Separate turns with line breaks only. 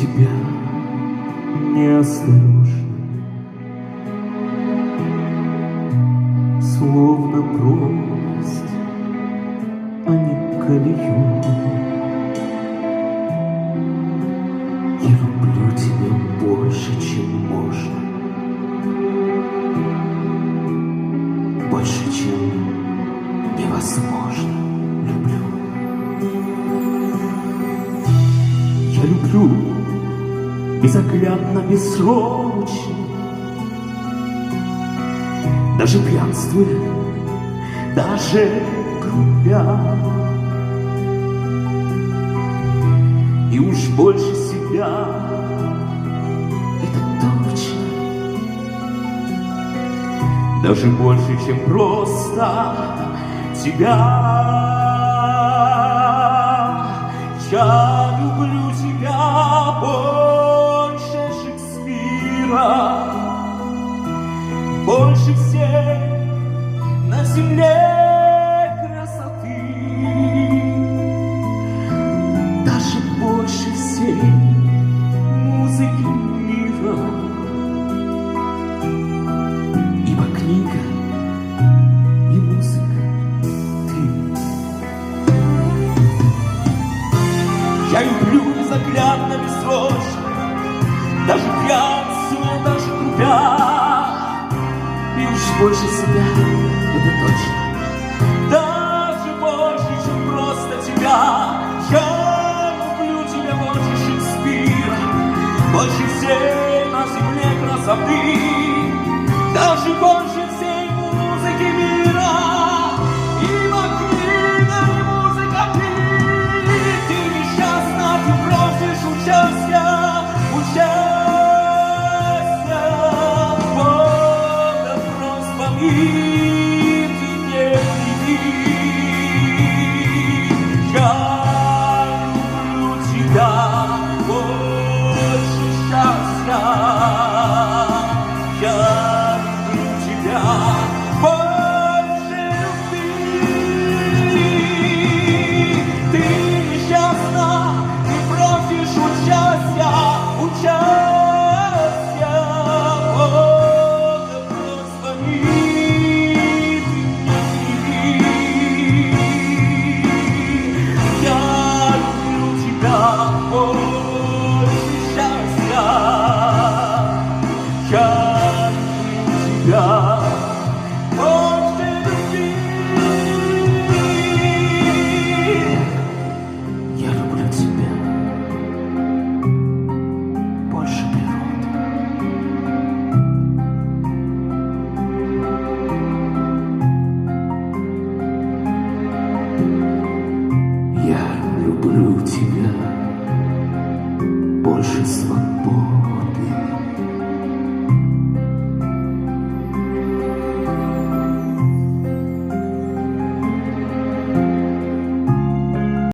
тебя неосторожно, словно пропасть, а не колею. Я люблю тебя больше, чем можно, больше, чем невозможно люблю. Я люблю безоглядно, бессрочно, даже пьянствуя, даже грубя. И уж больше себя, это точно, даже больше, чем просто тебя. Я люблю тебя больше Шекспира, больше всей на земле красоты, даже больше всей музыки мира. Ибо книга и музыка ты. Я люблю безоглядно, бессрочно, даже пьянствуя, даже грубя. И уж больше себя, это точно, даже больше, чем просто тебя. Я люблю тебя больше Шекспира, больше всей на земле красоты, даже больше всей музыки мира. Ибо книга и музыка ты несчастна, ты просишь участия, Бога просто мир тебе привит. Я люблю тебя больше счастья, я люблю тебя больше любви. Ты несчастна, ты просишь участия, Бога просто мир тебе привит. Я люблю тебя больше счастья, я люблю тебя больше любви. Я люблю тебя больше природы. Я люблю тебя больше свободы.